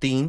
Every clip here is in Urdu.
3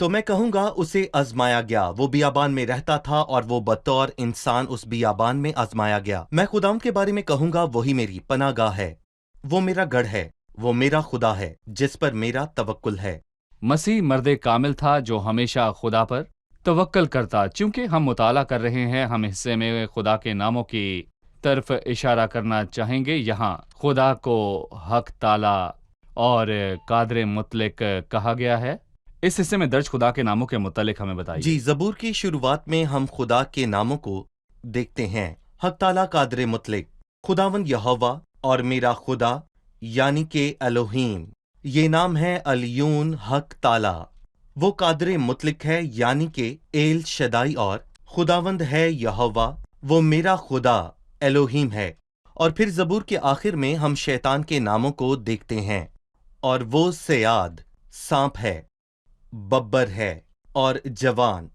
تو میں کہوں گا اسے آزمایا گیا، وہ بیابان میں رہتا تھا اور وہ بطور انسان اس بیابان میں آزمایا گیا۔ میں خداوند کے بارے میں کہوں گا وہی میری پناہ گاہ ہے، وہ میرا گڑھ ہے، وہ میرا خدا ہے جس پر میرا توکل ہے۔ مسیح مرد کامل تھا جو ہمیشہ خدا پر توکل کرتا۔ چونکہ ہم مطالعہ کر رہے ہیں، ہم حصے میں خدا کے ناموں کی طرف اشارہ کرنا چاہیں گے۔ یہاں خدا کو حق تعالی اور قادر مطلق کہا گیا ہے۔ اس حصے میں درج خدا کے ناموں کے متعلق ہمیں بتائیے۔ جی، زبور کی شروعات میں ہم خدا کے ناموں کو دیکھتے ہیں۔ حق تعالیٰ قادر مطلق، خداوند یہوہ اور میرا خدا یعنی کہ الوہیم، یہ نام ہے الیون حق تعالیٰ۔ وہ قادر مطلق ہے یعنی کہ ایل شدائی، اور خداوند ہے یہوہ، وہ میرا خدا الوہیم ہے۔ اور پھر زبور کے آخر میں ہم شیطان کے ناموں کو دیکھتے ہیں، اور وہ سیاد سانپ ہے، ببر ہے اور جوان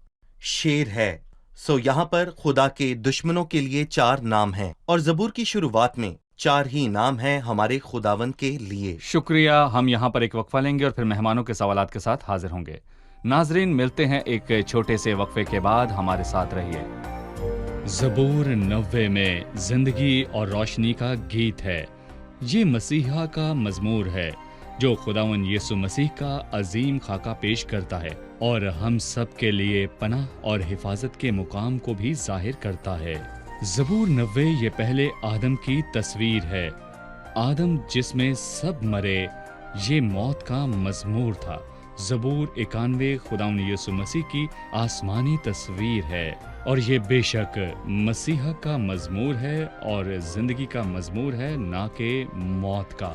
شیر ہے۔ سو یہاں پر خدا کے دشمنوں کے لیے 4 نام ہیں، اور زبور کی شروعات میں 4 ہی نام ہیں ہمارے خداوند کے لیے۔ شکریہ۔ ہم یہاں پر ایک وقفہ لیں گے اور پھر مہمانوں کے سوالات کے ساتھ حاضر ہوں گے۔ ناظرین، ملتے ہیں ایک چھوٹے سے وقفے کے بعد، ہمارے ساتھ رہیے۔ زبور 90 میں زندگی اور روشنی کا گیت ہے۔ یہ مسیحا کا مزمور ہے جو خداوند یسوع مسیح کا عظیم خاکہ پیش کرتا ہے اور ہم سب کے لیے پناہ اور حفاظت کے مقام کو بھی ظاہر کرتا ہے۔ زبور 90 یہ پہلے آدم کی تصویر ہے۔ آدم جس میں سب مرے، یہ موت کا مزمور تھا۔ زبور 91 خداوند یسوع مسیح کی آسمانی تصویر ہے، اور یہ بے شک مسیحا کا مزمور ہے اور زندگی کا مزمور ہے، نہ کہ موت کا۔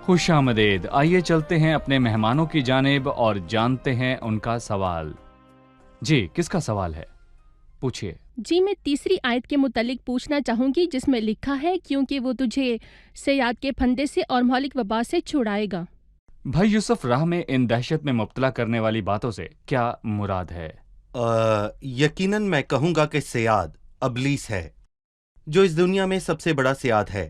خوش آمدید۔ آئیے چلتے ہیں اپنے مہمانوں کی جانب اور جانتے ہیں ان کا سوال۔ جی، کس کا سوال ہے؟ پوچھئے۔ جی، میں تیسری آیت کے متعلق پوچھنا چاہوں گی جس میں لکھا ہے کیونکہ وہ تجھے سیاد کے پھندے سے اور مہلک وبا سے چھڑائے گا۔ بھائی یوسف، راہ میں ان دہشت میں مبتلا کرنے والی باتوں سے کیا مراد ہے؟ یقیناً میں کہوں گا کہ سیاد ابلیس ہے، جو اس دنیا میں سب سے بڑا سیاد ہے۔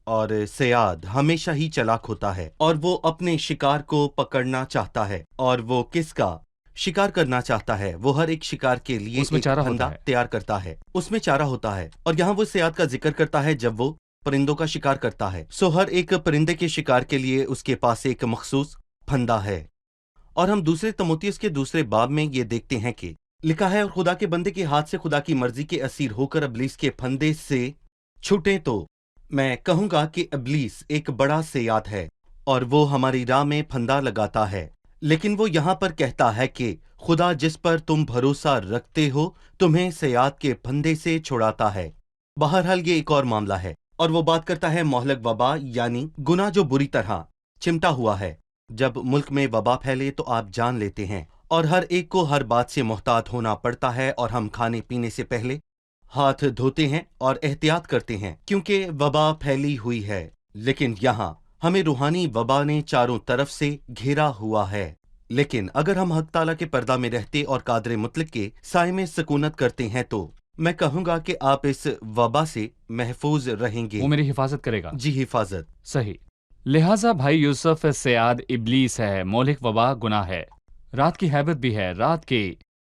اور سیاد ہمیشہ ہی چلاک ہوتا ہے، اور وہ اپنے شکار کو پکڑنا چاہتا ہے۔ اور وہ کس کا شکار کرنا چاہتا ہے؟ وہ ہر ایک شکار کے لیے اس میں ایک چارہ پھندا ہوتا ہے۔ تیار کرتا ہے، اس میں چارہ ہوتا ہے۔ اور یہاں وہ سیاد کا ذکر کرتا ہے جب وہ پرندوں کا شکار کرتا ہے۔ سو ہر ایک پرندے کے شکار کے لیے اس کے پاس ایک مخصوص پھندا ہے۔ اور ہم دوسرے تموتیوس کے دوسرے باب میں یہ دیکھتے ہیں کہ لکھا ہے، اور خدا کے بندے کے ہاتھ سے خدا کی مرضی کے اسیر ہو کر ابلیس کے پھندے سے چھوٹے۔ تو میں کہوں گا کہ ابلیس ایک بڑا سیاد ہے، اور وہ ہماری راہ میں پھندا لگاتا ہے۔ لیکن وہ یہاں پر کہتا ہے کہ خدا جس پر تم بھروسہ رکھتے ہو تمہیں سیاد کے پھندے سے چھڑاتا ہے۔ بہرحال یہ ایک اور معاملہ ہے، اور وہ بات کرتا ہے مہلک وبا، یعنی گناہ جو بری طرح چمٹا ہوا ہے۔ جب ملک میں وبا پھیلے تو آپ جان لیتے ہیں، اور ہر ایک کو ہر بات سے محتاط ہونا پڑتا ہے، اور ہم کھانے پینے سے پہلے ہاتھ دھوتے ہیں اور احتیاط کرتے ہیں کیونکہ وبا پھیلی ہوئی ہے۔ لیکن یہاں ہمیں روحانی وبا نے چاروں طرف سے گھیرا ہوا ہے۔ لیکن اگر ہم حق تعالیٰ کے پردہ میں رہتے اور قادر مطلق کے سائے میں سکونت کرتے ہیں تو میں کہوں گا کہ آپ اس وبا سے محفوظ رہیں گے۔ وہ میری حفاظت کرے گا۔ جی، حفاظت۔ صحیح۔ لہٰذا بھائی یوسف، سیاد ابلیس ہے، مہلک وبا گناہ ہے، رات کی ہیبت بھی ہے۔ رات کی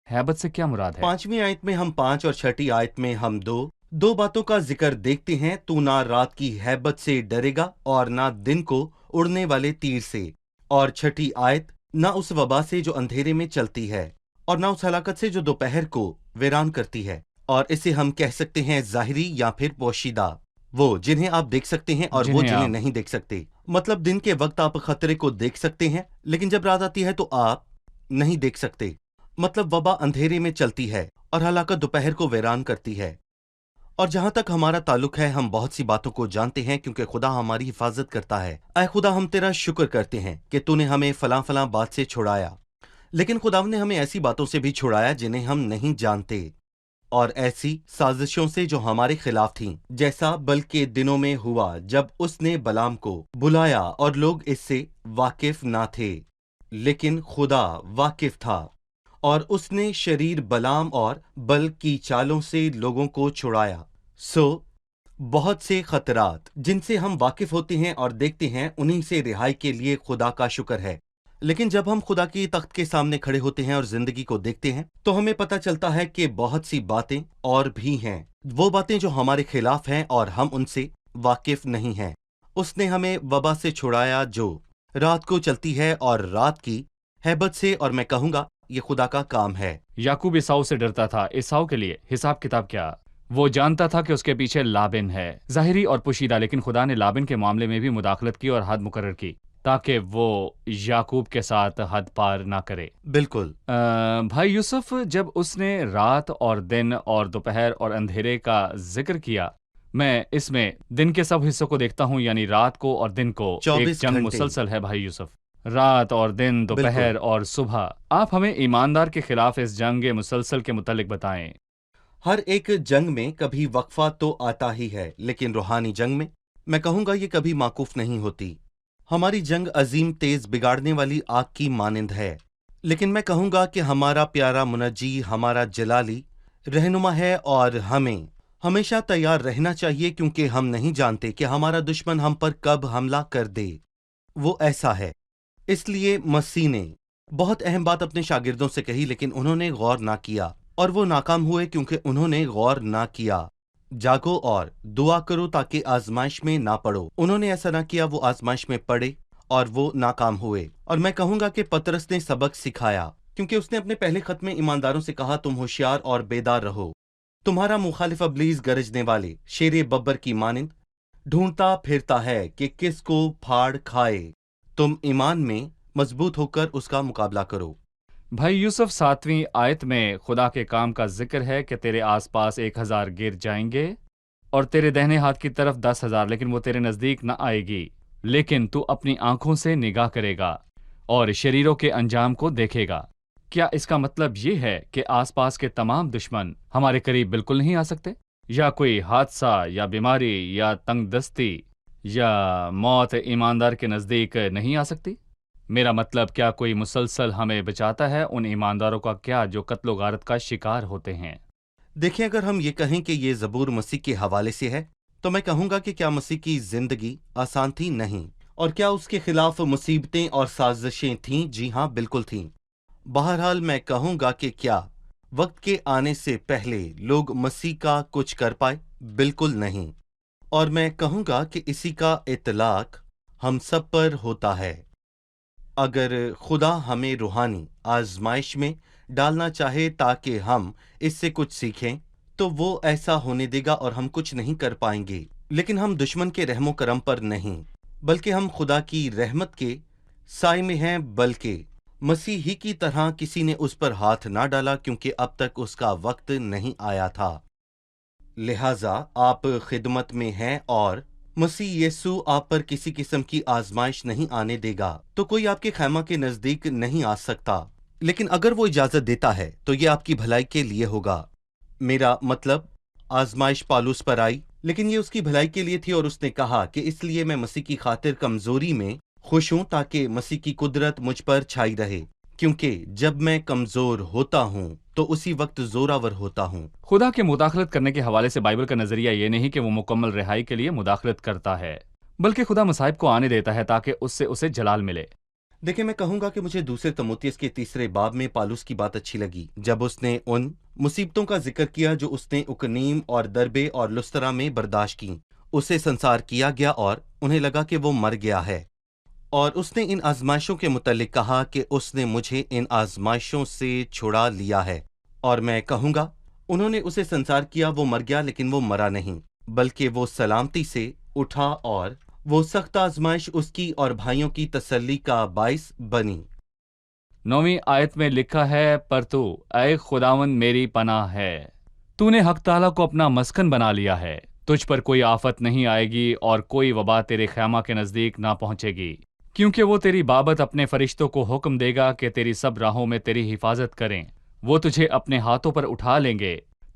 ہیبت سے کیا مراد ہے؟ 5ویں آیت میں ہم 5 اور 6 آیت میں ہم دو باتوں کا ذکر دیکھتے ہیں۔ تو نہ رات کی ہیبت سے ڈرے گا اور نہ دن کو اڑنے والے تیر سے، اور 6 آیت نہ اس وبا سے جو اندھیرے میں چلتی ہے، اور نہ اس ہلاکت سے جو دوپہر کو ویران کرتی ہے۔ اور اسے ہم کہہ سکتے ہیں ظاہری یا پھر پوشیدہ، وہ جنہیں آپ دیکھ سکتے ہیں اور وہ جنہیں نہیں دیکھ سکتے۔ مطلب دن کے وقت آپ خطرے کو دیکھ سکتے ہیں، لیکن جب رات آتی ہے تو آپ نہیں دیکھ سکتے۔ مطلب وبا اندھیرے میں چلتی ہے اور ہلاکت دوپہر کو ویران کرتی ہے۔ اور جہاں تک ہمارا تعلق ہے، ہم بہت سی باتوں کو جانتے ہیں کیونکہ خدا ہماری حفاظت کرتا ہے۔ اے خدا، ہم تیرا شکر کرتے ہیں کہ تو نے ہمیں فلاں فلاں بات سے چھڑایا، لیکن خدا نے ہمیں ایسی باتوں سے بھی چھڑایا جنہیں ہم نہیں جانتے، اور ایسی سازشوں سے جو ہمارے خلاف تھیں، جیسا بلکہ دنوں میں ہوا جب اس نے بلام کو بلایا اور لوگ اس سے واقف نہ تھے، لیکن خدا واقف تھا، اور اس نے شریر بلام اور بل کی چالوں سے لوگوں کو چھڑایا۔ بہت سے خطرات جن سے ہم واقف ہوتے ہیں اور دیکھتے ہیں، انہی سے رہائی کے لیے خدا کا شکر ہے۔ لیکن جب ہم خدا کی تخت کے سامنے کھڑے ہوتے ہیں اور زندگی کو دیکھتے ہیں تو ہمیں پتہ چلتا ہے کہ بہت سی باتیں اور بھی ہیں، وہ باتیں جو ہمارے خلاف ہیں اور ہم ان سے واقف نہیں ہیں۔ اس نے ہمیں وبا سے چھڑایا جو رات کو چلتی ہے، اور رات کی ہیبت سے، اور میں کہوں گا یہ خدا کا کام ہے۔ یعقوب عیساؤ سے ڈرتا تھا۔ عیساؤ کے لیے حساب کتاب کیا؟ وہ جانتا تھا کہ اس کے پیچھے لابن ہے، ظاہری اور پوشیدہ، لیکن خدا نے لابن کے معاملے میں بھی مداخلت کی اور حد مقرر کی تاکہ وہ یعقوب کے ساتھ حد پار نہ کرے۔ بالکل۔ بھائی یوسف، جب اس نے رات اور دن اور دوپہر اور اندھیرے کا ذکر کیا، میں اس میں دن کے سب حصوں کو دیکھتا ہوں، یعنی رات کو اور دن کو۔ 24 ایک جنگ گھنٹے۔ مسلسل ہے بھائی یوسف، رات اور دن، دوپہر اور صبح۔ آپ ہمیں ایماندار کے خلاف اس جنگ مسلسل کے متعلق بتائیں۔ ہر ایک جنگ میں کبھی وقفہ تو آتا ہی ہے، لیکن روحانی جنگ میں میں کہوں گا یہ کبھی موقوف نہیں ہوتی۔ ہماری جنگ عظیم تیز بگاڑنے والی آگ کی مانند ہے، لیکن میں کہوں گا کہ ہمارا پیارا منجی، ہمارا جلالی رہنما ہے، اور ہمیں ہمیشہ تیار رہنا چاہیے، کیونکہ ہم نہیں جانتے کہ ہمارا دشمن ہم پر کب حملہ کر دے۔ وہ ایسا ہے۔ اس لیے مسیح نے بہت اہم بات اپنے شاگردوں سے کہی، لیکن انہوں نے غور نہ کیا، اور وہ ناکام ہوئے کیونکہ انہوں نے غور نہ کیا۔ جاگو اور دعا کرو تاکہ آزمائش میں نہ پڑو۔ انہوں نے ایسا نہ کیا، وہ آزمائش میں پڑے اور وہ ناکام ہوئے۔ اور میں کہوں گا کہ پترس نے سبق سکھایا، کیونکہ اس نے اپنے پہلے خط میں ایمانداروں سے کہا، تم ہوشیار اور بیدار رہو، تمہارا مخالف ابلیس گرجنے والے شیر ببر کی مانند ڈھونڈتا پھرتا ہے کہ کس کو پھاڑ کھائے۔ تم ایمان میں مضبوط ہو کر اس کا مقابلہ کرو۔ بھائی یوسف، 7ویں آیت میں خدا کے کام کا ذکر ہے کہ تیرے آس پاس 1000 گر جائیں گے اور تیرے دہنے ہاتھ کی طرف 10,000، لیکن وہ تیرے نزدیک نہ آئے گی، لیکن تو اپنی آنکھوں سے نگاہ کرے گا اور شریروں کے انجام کو دیکھے گا۔ کیا اس کا مطلب یہ ہے کہ آس پاس کے تمام دشمن ہمارے قریب بالکل نہیں آ سکتے، یا کوئی حادثہ یا بیماری یا تنگ دستی یا موت ایماندار کے نزدیک نہیں آ سکتی؟ میرا مطلب، کیا کوئی مسلسل ہمیں بچاتا ہے ان ایمانداروں کا کیا جو قتل و غارت کا شکار ہوتے ہیں؟ دیکھیں، اگر ہم یہ کہیں کہ یہ زبور مسیح کے حوالے سے ہے تو میں کہوں گا کہ کیا مسیح کی زندگی آسان تھی؟ نہیں۔ اور کیا اس کے خلاف مصیبتیں اور سازشیں تھیں؟ جی ہاں، بالکل تھیں۔ بہرحال میں کہوں گا کہ کیا وقت کے آنے سے پہلے لوگ مسیح کا کچھ کر پائے؟ بالکل نہیں۔ اور میں کہوں گا کہ اسی کا اطلاق ہم سب پر ہوتا ہے۔ اگر خدا ہمیں روحانی آزمائش میں ڈالنا چاہے تاکہ ہم اس سے کچھ سیکھیں تو وہ ایسا ہونے دے گا، اور ہم کچھ نہیں کر پائیں گے، لیکن ہم دشمن کے رحم و کرم پر نہیں، بلکہ ہم خدا کی رحمت کے سائے میں ہیں، بلکہ مسیح ہی کی طرح کسی نے اس پر ہاتھ نہ ڈالا، کیونکہ اب تک اس کا وقت نہیں آیا تھا۔ لہٰذا آپ خدمت میں ہیں اور مسیح یسوع آپ پر کسی قسم کی آزمائش نہیں آنے دے گا، تو کوئی آپ کے خیمہ کے نزدیک نہیں آ سکتا، لیکن اگر وہ اجازت دیتا ہے تو یہ آپ کی بھلائی کے لیے ہوگا۔ میرا مطلب، آزمائش پالوس پر آئی، لیکن یہ اس کی بھلائی کے لیے تھی، اور اس نے کہا کہ اس لیے میں مسیح کی خاطر کمزوری میں خوش ہوں تاکہ مسیح کی قدرت مجھ پر چھائی رہے، کیونکہ جب میں کمزور ہوتا ہوں تو اسی وقت زوراور ہوتا ہوں۔ خدا کے مداخلت کرنے کے حوالے سے بائبل کا نظریہ یہ نہیں کہ وہ مکمل رہائی کے لیے مداخلت کرتا ہے، بلکہ خدا مصائب کو آنے دیتا ہے تاکہ اس سے اسے جلال ملے۔ دیکھیں، میں کہوں گا کہ مجھے دوسرے تموتیس کے 3 باب میں پالوس کی بات اچھی لگی، جب اس نے ان مصیبتوں کا ذکر کیا جو اس نے اکنیم اور دربے اور لسترا میں برداشت کی۔ اسے سنسار کیا گیا اور انہیں لگا کہ وہ مر گیا ہے، اور اس نے ان آزمائشوں کے متعلق کہا کہ اس نے مجھے ان آزمائشوں سے چھڑا لیا ہے، اور میں کہوں گا انہوں نے اسے سنسار کیا، وہ مر گیا، لیکن وہ مرا نہیں، بلکہ وہ سلامتی سے اٹھا، اور وہ سخت آزمائش اس کی اور بھائیوں کی تسلی کا باعث بنی۔ 9ویں آیت میں لکھا ہے، پر تو اے خداوند میری پناہ ہے، تو نے حق تعالیٰ کو اپنا مسکن بنا لیا ہے، تجھ پر کوئی آفت نہیں آئے گی اور کوئی وبا تیرے خیمہ کے نزدیک نہ پہنچے گی، کیونکہ وہ تیری بابت اپنے فرشتوں کو حکم دے گا کہ تیری سب راہوں میں تیری حفاظت کریں، وہ تجھے اپنے ہاتھوں پر اٹھا لیں گے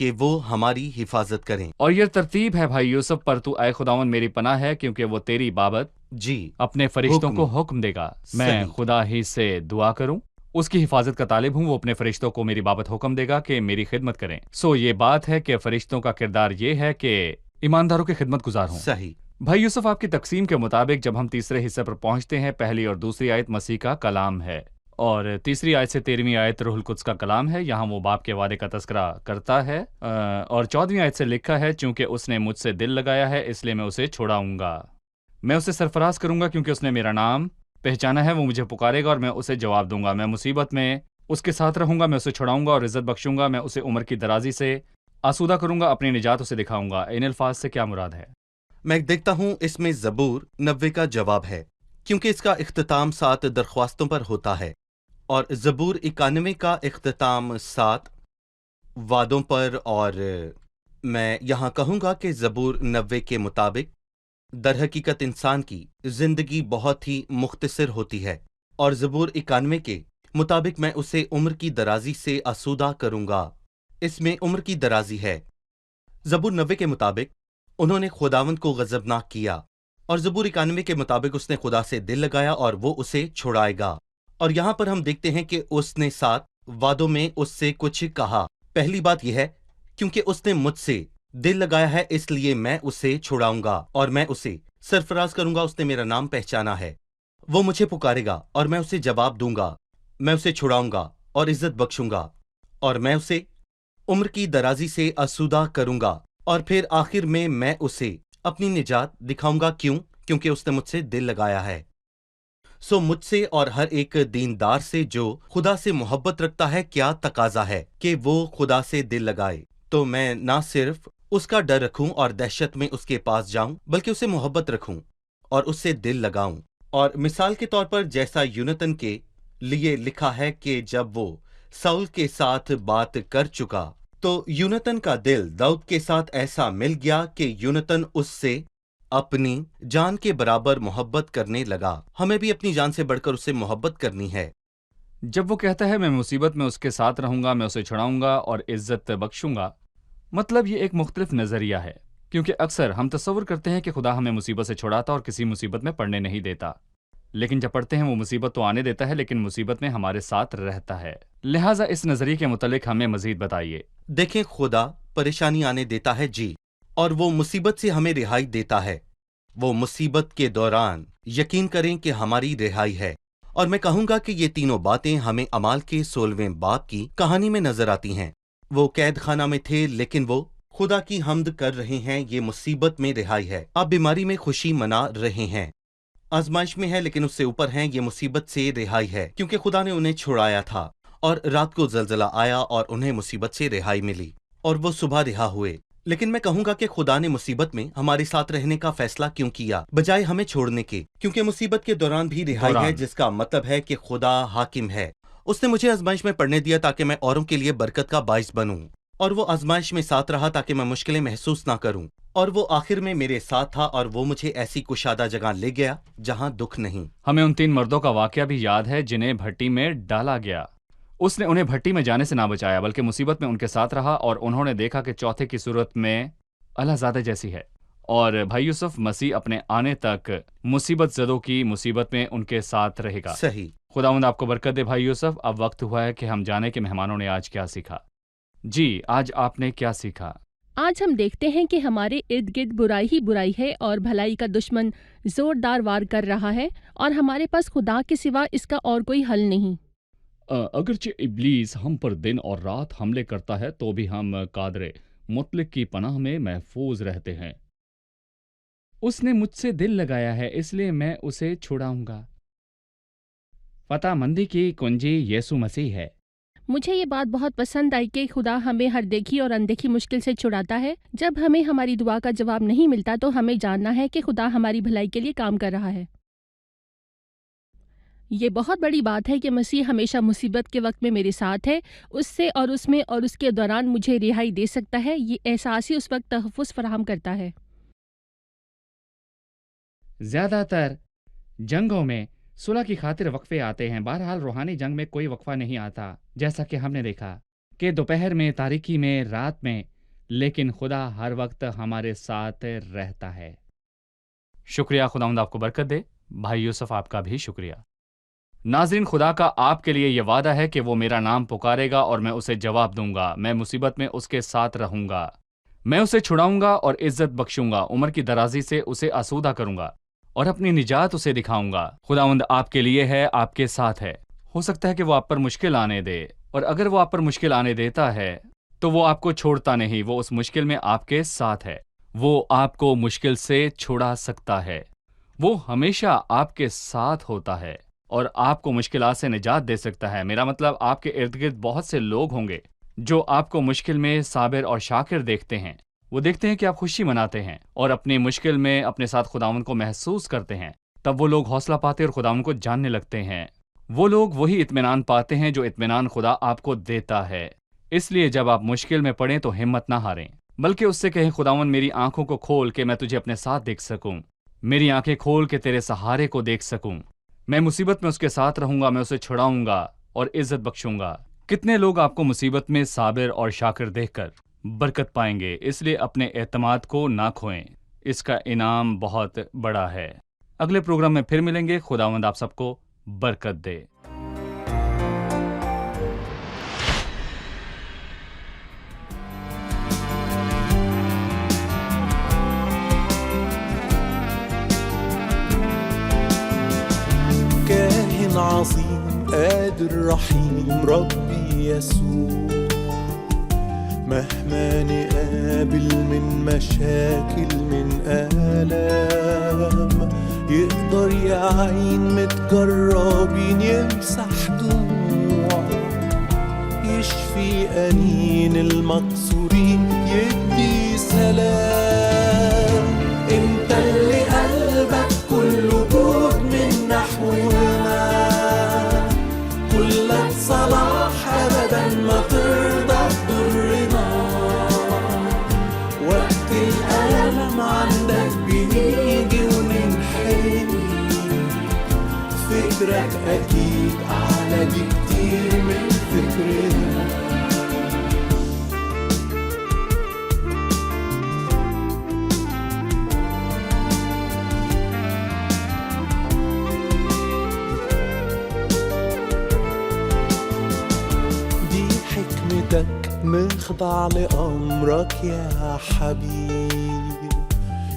کہ وہ ہماری حفاظت کریں۔ اور یہ ترتیب ہے بھائی یوسف پر، تو اے خداون میری پناہ ہے، کیونکہ وہ تیری بابت جی اپنے فرشتوں کو حکم دے گا۔ میں صحیح۔ خدا ہی سے دعا کروں، اس کی حفاظت کا طالب ہوں، وہ اپنے فرشتوں کو میری بابت حکم دے گا کہ میری خدمت کریں۔ یہ بات ہے کہ فرشتوں کا کردار یہ ہے کہ ایمانداروں کی خدمت گزار ہوں۔ صحیح۔ بھائی یوسف، آپ کی تقسیم کے مطابق جب ہم تیسرے حصے پر پہنچتے ہیں، پہلی اور دوسری آیت مسیح کا کلام ہے، اور تیسری آیت سے 13ویں آیت روح القدس کا کلام ہے۔ یہاں وہ باپ کے وعدے کا تذکرہ کرتا ہے، اور 14ویں آیت سے لکھا ہے، چونکہ اس نے مجھ سے دل لگایا ہے اس لیے میں اسے چھڑاؤں گا، میں اسے سرفراز کروں گا، کیونکہ اس نے میرا نام پہچانا ہے، وہ مجھے پکارے گا اور میں اسے جواب دوں گا، میں مصیبت میں اس کے ساتھ رہوں گا، میں اسے چھڑاؤں گا اور عزت بخشوں گا، میں اسے عمر کی درازی سے آسودہ کروں گا، اپنی نجات اسے دکھاؤں گا۔ ان الفاظ سے کیا مراد ہے؟ میں دیکھتا ہوں اس میں زبور 90 کا جواب ہے، کیونکہ اس کا اختتام 7 درخواستوں پر ہوتا ہے، اور زبور 91 کا اختتام 7 وعدوں پر، اور میں یہاں کہوں گا کہ زبور 90 کے مطابق در حقیقت انسان کی زندگی بہت ہی مختصر ہوتی ہے، اور زبور 91 کے مطابق میں اسے عمر کی درازی سے آسودہ کروں گا۔ اس میں عمر کی درازی ہے۔ زبور 90 کے مطابق انہوں نے خداوند کو غضبناک کیا، اور زبور 91 کے مطابق اس نے خدا سے دل لگایا اور وہ اسے چھڑائے گا۔ اور یہاں پر ہم دیکھتے ہیں کہ اس نے 7 وعدوں میں اس سے کچھ کہا۔ پہلی بات یہ ہے، کیونکہ اس نے مجھ سے دل لگایا ہے اس لیے میں اسے چھڑاؤں گا اور میں اسے سرفراز کروں گا، اس نے میرا نام پہچانا ہے، وہ مجھے پکارے گا اور میں اسے جواب دوں گا، میں اسے چھڑاؤں گا اور عزت بخشوں گا، اور میں اسے عمر کی درازی سے آسودہ کروں گا، اور پھر آخر میں اسے اپنی نجات دکھاؤں گا۔ کیوں؟ کیونکہ اس نے مجھ سے دل لگایا ہے۔ مجھ سے اور ہر ایک دیندار سے جو خدا سے محبت رکھتا ہے، کیا تقاضا ہے کہ وہ خدا سے دل لگائے؟ تو میں نہ صرف اس کا ڈر رکھوں اور دہشت میں اس کے پاس جاؤں، بلکہ اسے محبت رکھوں اور اس سے دل لگاؤں۔ اور مثال کے طور پر جیسا یونتن کے لیے لکھا ہے کہ جب وہ ساؤل کے ساتھ بات کر چکا تو یونتن کا دل داؤد کے ساتھ ایسا مل گیا کہ یونتن اس سے اپنی جان کے برابر محبت کرنے لگا۔ ہمیں بھی اپنی جان سے بڑھ کر اس سے محبت کرنی ہے۔ جب وہ کہتا ہے میں مصیبت میں اس کے ساتھ رہوں گا، میں اسے چھڑاؤں گا اور عزت بخشوں گا، مطلب یہ ایک مختلف نظریہ ہے، کیونکہ اکثر ہم تصور کرتے ہیں کہ خدا ہمیں مصیبت سے چھڑاتا اور کسی مصیبت میں پڑنے نہیں دیتا، لیکن جب پڑھتے ہیں وہ مصیبت تو آنے دیتا ہے لیکن مصیبت میں ہمارے ساتھ رہتا ہے۔ لہٰذا اس نظریے کے متعلق ہمیں مزید بتائیے۔ دیکھیں، خدا پریشانی آنے دیتا ہے جی، اور وہ مصیبت سے ہمیں رہائی دیتا ہے۔ وہ مصیبت کے دوران یقین کریں کہ ہماری رہائی ہے، اور میں کہوں گا کہ یہ تینوں باتیں ہمیں اعمال کے 16ویں باب کی کہانی میں نظر آتی ہیں۔ وہ قید خانہ میں تھے لیکن وہ خدا کی حمد کر رہے ہیں، یہ مصیبت میں رہائی ہے۔ آپ بیماری میں خوشی منا رہے ہیں، آزمائش میں ہے لیکن اس سے اوپر ہیں، یہ مصیبت سے رہائی ہے، کیونکہ خدا نے انہیں چھڑایا تھا، اور رات کو زلزلہ آیا اور انہیں مصیبت سے رہائی ملی اور وہ صبح رہا ہوئے۔ لیکن میں کہوں گا کہ خدا نے مصیبت میں ہمارے ساتھ رہنے کا فیصلہ کیوں کیا بجائے ہمیں چھوڑنے کے؟ کیونکہ مصیبت کے دوران بھی رہائی ہے، جس کا مطلب ہے کہ خدا حاکم ہے۔ اس نے مجھے آزمائش میں پڑنے دیا تاکہ میں اوروں کے لیے برکت کا باعث بنوں، اور وہ آزمائش میں ساتھ رہا تاکہ میں مشکلیں محسوس نہ کروں، اور وہ آخر میں میرے ساتھ تھا اور وہ مجھے ایسی کشادہ جگہ لے گیا جہاں دکھ نہیں۔ ہمیں ان 3 مردوں کا واقعہ بھی یاد ہے جنہیں بھٹی میں ڈالا گیا۔ اس نے انہیں بھٹی میں جانے سے نہ بچایا بلکہ مصیبت میں ان کے ساتھ رہا، اور انہوں نے دیکھا کہ چوتھے کی صورت میں اللہ زادہ جیسی ہے، اور بھائی یوسف مسیح اپنے آنے تک مصیبت زدوں کی مصیبت میں ان کے ساتھ رہے گا۔ صحیح۔ خداوند آپ کو برکت دے بھائی یوسف۔ اب وقت ہوا ہے کہ ہم جانیں کہ مہمانوں نے آج کیا سیکھا۔ جی، آج آپ نے کیا سیکھا؟ آج ہم دیکھتے ہیں کہ ہمارے ارد گرد برائی ہی برائی ہے اور بھلائی کا دشمن زوردار وار کر رہا ہے، اور ہمارے پاس خدا کے سوا اس کا اور کوئی حل نہیں۔ اگرچہ ابلیس ہم پر دن اور رات حملے کرتا ہے تو بھی ہم قادر مطلق کی پناہ میں محفوظ رہتے ہیں۔ اس نے مجھ سے دل لگایا ہے اس لیے میں اسے چھڑاؤں گا۔ فتح مندی کی کنجی یسوع مسیح ہے۔ مجھے یہ بات بہت پسند آئی کہ خدا ہمیں ہر دیکھی اور اندیکھی مشکل سے چھڑاتا ہے۔ جب ہمیں ہماری دعا کا جواب نہیں ملتا تو ہمیں جاننا ہے کہ خدا ہماری بھلائی کے لیے کام کر رہا ہے۔ یہ بہت بڑی بات ہے کہ مسیح ہمیشہ مصیبت کے وقت میں میرے ساتھ ہے، اس سے اور اس میں اور اس کے دوران مجھے رہائی دے سکتا ہے۔ یہ احساس ہی اس وقت تحفظ فراہم کرتا ہے۔ زیادہ تر جنگوں میں صلح کی خاطر وقفے آتے ہیں، بہرحال روحانی جنگ میں کوئی وقفہ نہیں آتا، جیسا کہ ہم نے دیکھا کہ دوپہر میں، تاریکی میں، رات میں لیکن خدا ہر وقت ہمارے ساتھ رہتا ہے۔ شکریہ، خداوند آپ کو برکت دے۔ بھائی یوسف آپ کا بھی شکریہ۔ ناظرین، خدا کا آپ کے لیے یہ وعدہ ہے کہ وہ میرا نام پکارے گا اور میں اسے جواب دوں گا۔ میں مصیبت میں اس کے ساتھ رہوں گا، میں اسے چھڑاؤں گا اور عزت بخشوں گا، عمر کی درازی سے اسے آسودہ کروں گا اور اپنی نجات اسے دکھاؤں گا۔ خداوند آپ کے لیے ہے، آپ کے ساتھ ہے۔ ہو سکتا ہے کہ وہ آپ پر مشکل آنے دے، اور اگر وہ آپ پر مشکل آنے دیتا ہے تو وہ آپ کو چھوڑتا نہیں، وہ اس مشکل میں آپ کے ساتھ ہے۔ وہ آپ کو مشکل سے چھڑا سکتا ہے، وہ ہمیشہ آپ کے ساتھ ہوتا ہے اور آپ کو مشکلات سے نجات دے سکتا ہے۔ میرا مطلب آپ کے ارد گرد بہت سے لوگ ہوں گے جو آپ کو مشکل میں صابر اور شاکر دیکھتے ہیں۔ وہ دیکھتے ہیں کہ آپ خوشی مناتے ہیں اور اپنی مشکل میں اپنے ساتھ خداوند کو محسوس کرتے ہیں، تب وہ لوگ حوصلہ پاتے اور خداوند کو جاننے لگتے ہیں۔ وہ لوگ وہی اطمینان پاتے ہیں جو اطمینان خدا آپ کو دیتا ہے۔ اس لیے جب آپ مشکل میں پڑیں تو ہمت نہ ہاریں، بلکہ اس سے کہیں خداوند میری آنکھوں کو کھول کہ میں تجھے اپنے ساتھ دیکھ سکوں، میری آنکھیں کھول کے تیرے سہارے کو دیکھ سکوں۔ میں مصیبت میں اس کے ساتھ رہوں گا، میں اسے چھڑاؤں گا اور عزت بخشوں گا۔ کتنے لوگ آپ کو مصیبت میں صابر اور شاکر دیکھ کر برکت پائیں گے، اس لیے اپنے اعتماد کو نہ کھوئیں، اس کا انعام بہت بڑا ہے۔ اگلے پروگرام میں پھر ملیں گے۔ خداوند آپ سب کو برکت دے۔ كاهن عظيم قادر رحيم ربي يسوع، مهما نقابل من مشاكل من آلام، يقدر يعين متجربين، يمسح دموع، يشفي أنين المكسورين، يدي سلام. انت اللي قلبك كله جود من نحونا، كلك صلاح أبدا ما ترضى تضرنا، وقت الألم عندك بنيجي وننحني، فكرك أكيد أعلى بكتير من فكرنا. مخضع لأمرك يا حبيب،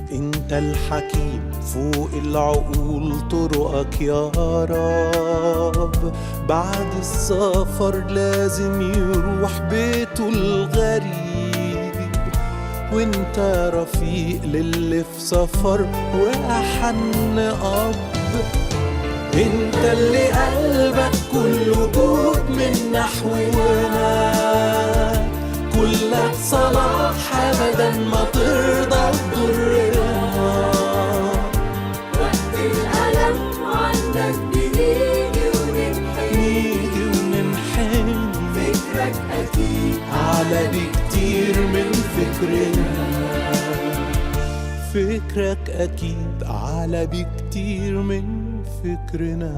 انت الحكيم فوق العقول طرقك يا رب، بعد السفر لازم يروح بيته الغريب، وانت رفيق للي في سفر وأحن أب. انت اللي قلبك كله جود من نحونا، كلك صلاح أبدا ما ترضى تضرنا، وقت الألم عندك بنيجي وننحني، فكرك أكيد أعلى بكتير من فكرنا، فكرك أكيد أعلى بكتير من فكرنا.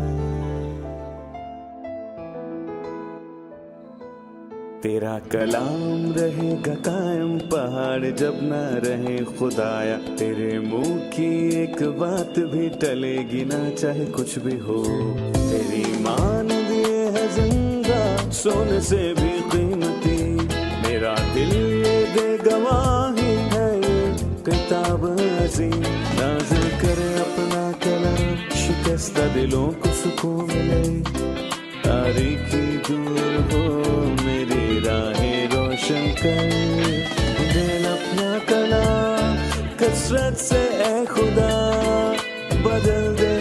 تیرا کلام رہے گا قائم، پہاڑ جب نہ رہے خدایا، تیرے منہ کی ایک بات بھی ٹلے گی نہ، چاہے کچھ بھی ہو۔ تیری مانند یہ ہے زندہ، سونے سے بھی قیمتی، میرا دل یہ دے گواہی ہے، یہ کتاب عظیم نازل کرے اپنا کلام، شکستہ دلوں کو سکون ملے، تاریکی دور ہو میری راہیں روشن کر، دل اپنا کلام کثرت سے اے خدا بدل دے،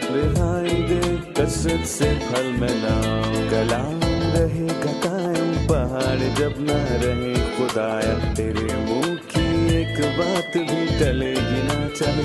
رہائی دے کثرت سے پھل ملاؤ، کلام رہے گا قائم، پہاڑ جب نہ رہے خدایا، تیرے منہ کی ایک بات بھی ٹلے گی نہ، چاہے